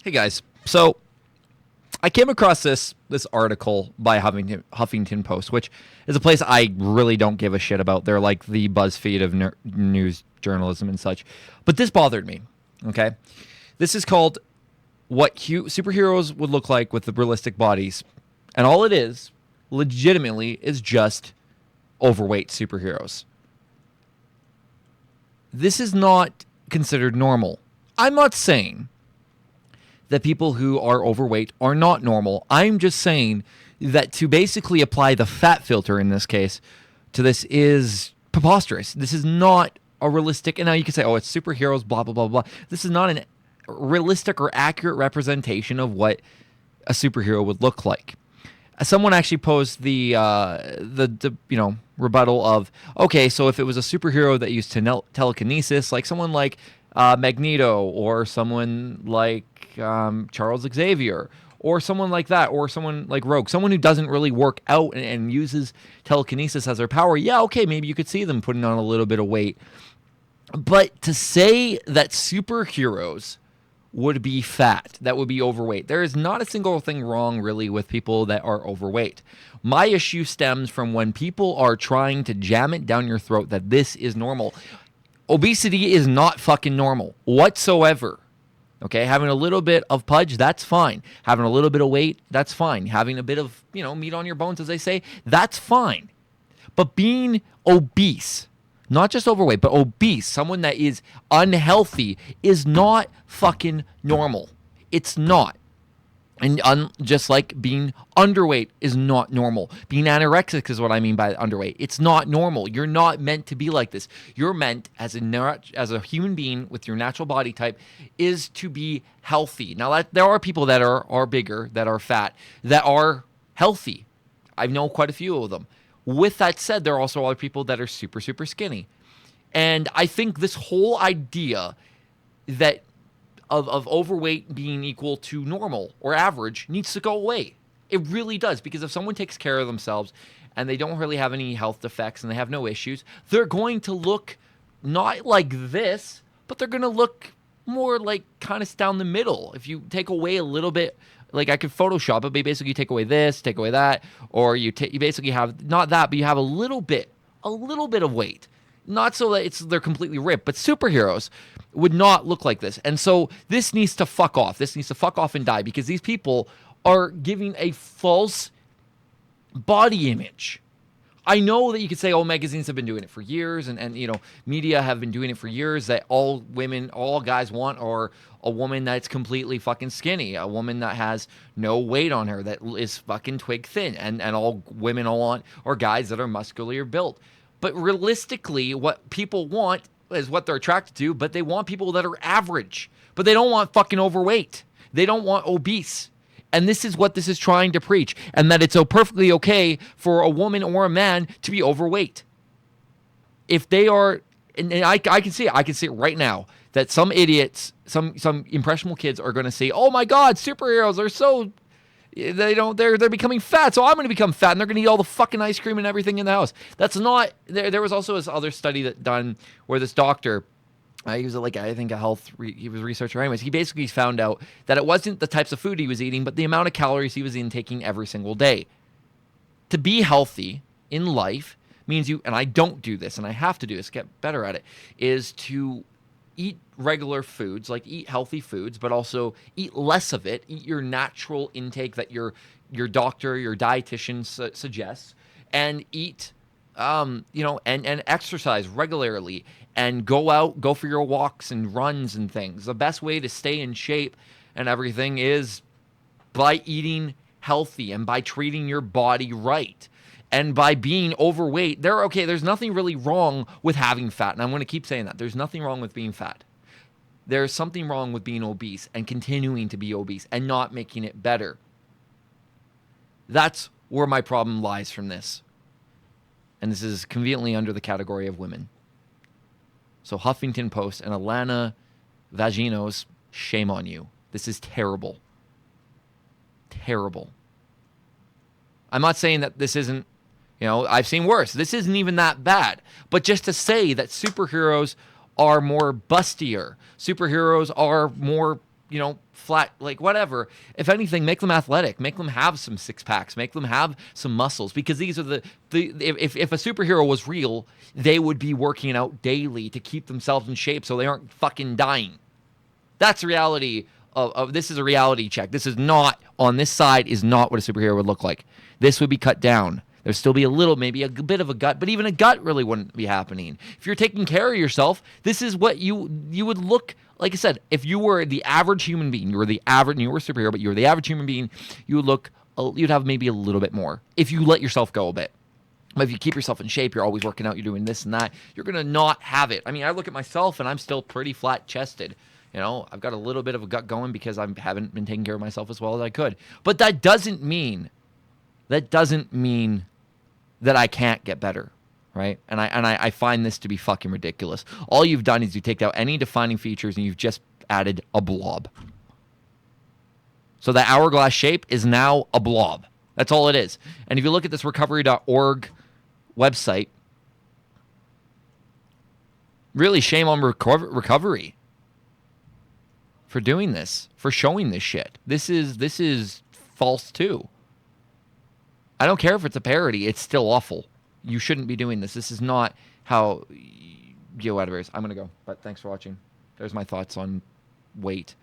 Hey guys, so I came across this article by Huffington Post, which is a place I really don't give a shit about. They're like the BuzzFeed of news journalism and such. But this bothered me. Okay, this is called "What Superheroes Would Look Like with the Realistic Bodies," and all it is, legitimately, is just overweight superheroes. This is not considered normal. I'm not saying that people who are overweight are not normal. I'm just saying that to basically apply the fat filter in this case to this is preposterous. This is not a realistic, and now you can say, oh, it's superheroes, blah, blah, blah, blah. This is not a realistic or accurate representation of what a superhero would look like. Someone actually posed the rebuttal of, okay, so if it was a superhero that used telekinesis, like someone like Magneto, or someone like Charles Xavier, or someone like that, or someone like Rogue, someone who doesn't really work out and uses telekinesis as their power, yeah, okay, maybe you could see them putting on a little bit of weight. But to say that superheroes would be fat, that would be overweight, there is not a single thing wrong really with people that are overweight. My issue stems from when people are trying to jam it down your throat that this is normal. Obesity is not fucking normal whatsoever. Okay, having a little bit of pudge, that's fine. Having a little bit of weight, that's fine. Having a bit of, meat on your bones, as they say, that's fine. But being obese, not just overweight, but obese, someone that is unhealthy, is not fucking normal. It's not. And just like being underweight is not normal. Being anorexic is what I mean by underweight. It's not normal. You're not meant to be like this. You're meant, as a human being with your natural body type, is to be healthy. Now, there are people that are bigger, that are fat, that are healthy. I know quite a few of them. With that said, there are also other people that are super, super skinny. And I think this whole idea that of overweight being equal to normal or average needs to go away. It really does, because if someone takes care of themselves and they don't really have any health defects and they have no issues, they're going to look not like this, but they're going to look more like kind of down the middle. If you take away a little bit, like I could Photoshop it, but basically you take away this, take away that, or you basically have not that, but you have a little bit of weight. Not so that they're completely ripped, but superheroes would not look like this. And so this needs to fuck off. This needs to fuck off and die, because these people are giving a false body image. I know that you could say, oh, magazines have been doing it for years, and media have been doing it for years, that all guys want are a woman that's completely fucking skinny, a woman that has no weight on her, that is fucking twig thin, and all women all want are guys that are muscular built. But realistically, what people want is what they're attracted to, but they want people that are average. But they don't want fucking overweight. They don't want obese. And this is what this is trying to preach, and that it's so perfectly okay for a woman or a man to be overweight. If they are, and I can see it right now, that some idiots, some impressionable kids are going to say, oh my God, superheroes are so... They're becoming fat, so I'm going to become fat, and they're going to eat all the fucking ice cream and everything in the house. That's not. There was also this other study that done where this doctor, he was he was a researcher anyways. He basically found out that it wasn't the types of food he was eating, but the amount of calories he was intaking every single day. To be healthy in life means and I don't do this, and I have to do this, get better at it, is to eat regular foods, like eat healthy foods, but also eat less of it. Eat your natural intake that your doctor, your dietitian suggests, and eat, and exercise regularly, and go for your walks and runs and things. The best way to stay in shape and everything is by eating healthy and by treating your body right. And by being overweight, there's nothing really wrong with having fat. And I'm going to keep saying that. There's nothing wrong with being fat. There's something wrong with being obese and continuing to be obese and not making it better. That's where my problem lies from this. And this is conveniently under the category of women. So Huffington Post and Alana Vaginos, shame on you. This is terrible. Terrible. I'm not saying that this isn't, I've seen worse. This isn't even that bad. But just to say that superheroes are more bustier, superheroes are more, flat, like whatever. If anything, make them athletic, make them have some six packs, make them have some muscles, because these are if a superhero was real, they would be working out daily to keep themselves in shape so they aren't fucking dying. That's reality of this is a reality check. This is not, on this side is not what a superhero would look like. This would be cut down. There'd still be maybe a bit of a gut, but even a gut really wouldn't be happening. If you're taking care of yourself, this is what you would look like. I said, if you were the average human being, you were a superhero, but you were the average human being, you'd have maybe a little bit more if you let yourself go a bit. But if you keep yourself in shape, you're always working out, you're doing this and that, you're going to not have it. I mean, I look at myself and I'm still pretty flat chested. I've got a little bit of a gut going because I haven't been taking care of myself as well as I could. But that doesn't mean that I can't get better, right? And I find this to be fucking ridiculous. All you've done is you take out any defining features and you've just added a blob. So the hourglass shape is now a blob. That's all it is. And if you look at this recovery.org website, really shame on recovery for doing this, for showing this shit. This is false too. I don't care if it's a parody. It's still awful. You shouldn't be doing this. This is not how... whatever it is. I'm going to go. But thanks for watching. There's my thoughts on weight.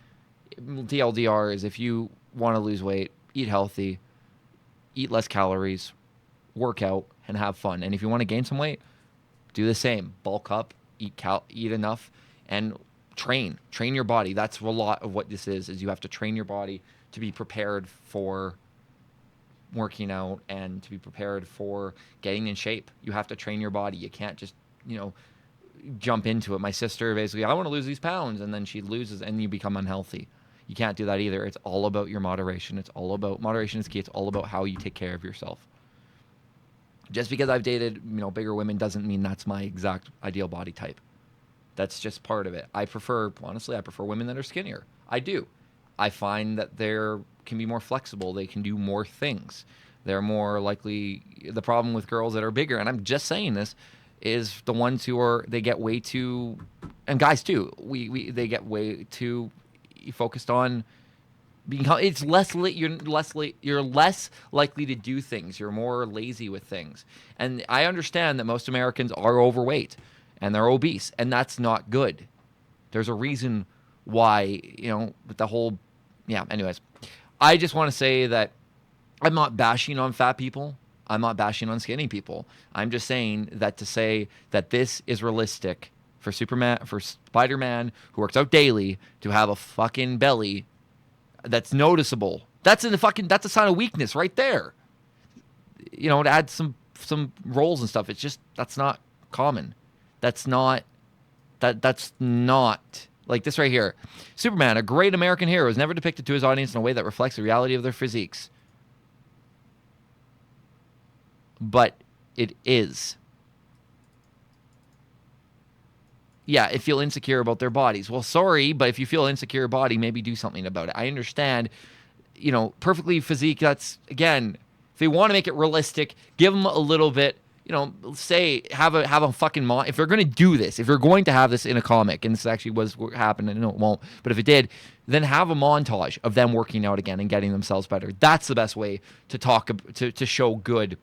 TLDR is, if you want to lose weight, eat healthy, eat less calories, work out, and have fun. And if you want to gain some weight, do the same. Bulk up, eat enough, and train your body. That's a lot of what this is you have to train your body to be prepared for working out and to be prepared for getting in shape. You have to train your body. You can't just jump into it. My sister basically, I want to lose these pounds, and then she loses and you become unhealthy. You can't do that either. It's all about your moderation. It's all about moderation is key. It's all about how you take care of yourself. Just because I've dated bigger women doesn't mean that's my exact ideal body type. That's just part of it. I prefer women that are skinnier. I do. I find that they can be more flexible. They can do more things. They're more likely. The problem with girls that are bigger, and I'm just saying this, is the ones who they get way too, and guys too. They get way too focused on being. It's you're less likely to do things. You're more lazy with things. And I understand that most Americans are overweight and they're obese, and that's not good. There's a reason why, with the whole, anyways. I just want to say that I'm not bashing on fat people. I'm not bashing on skinny people. I'm just saying that to say that this is realistic for Spider-Man, who works out daily, to have a fucking belly that's noticeable. That's a sign of weakness right there. To add some rolls and stuff. It's just, that's not common. That's not like this right here. Superman, a great American hero, is never depicted to his audience in a way that reflects the reality of their physiques. But it is. Yeah, if you feel insecure about their bodies. Well, sorry, but if you feel insecure body, maybe do something about it. I understand, perfectly physique, that's, again, if they want to make it realistic, give them a little bit, say, have a fucking if they're going to do this, if you're going to have this in a comic, and this actually was what happened, and no, it won't, but if it did, then have a montage of them working out again and getting themselves better. That's the best way to show good,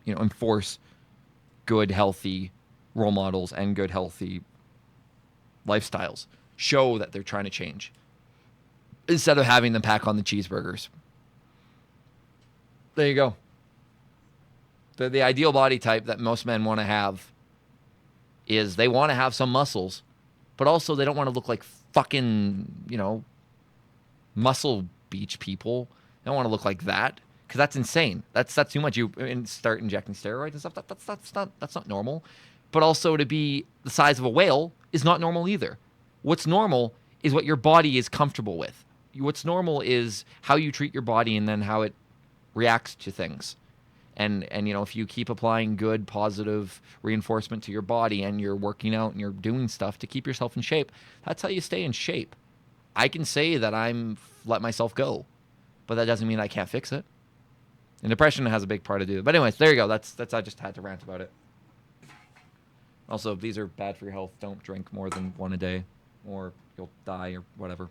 enforce good, healthy role models and good, healthy lifestyles. Show that they're trying to change instead of having them pack on the cheeseburgers. There you go. The ideal body type that most men want to have is they want to have some muscles, but also they don't want to look like fucking, muscle beach people. They don't want to look like that, because that's insane. That's too much. You start injecting steroids and stuff. That's not normal. But also, to be the size of a whale is not normal either. What's normal is what your body is comfortable with. What's normal is how you treat your body and then how it reacts to things. And if you keep applying good, positive reinforcement to your body and you're working out and you're doing stuff to keep yourself in shape, that's how you stay in shape. I can say that I'm let myself go, but that doesn't mean I can't fix it. And depression has a big part to do. But anyways, there you go. That's I just had to rant about it. Also, these are bad for your health. Don't drink more than one a day or you'll die or whatever.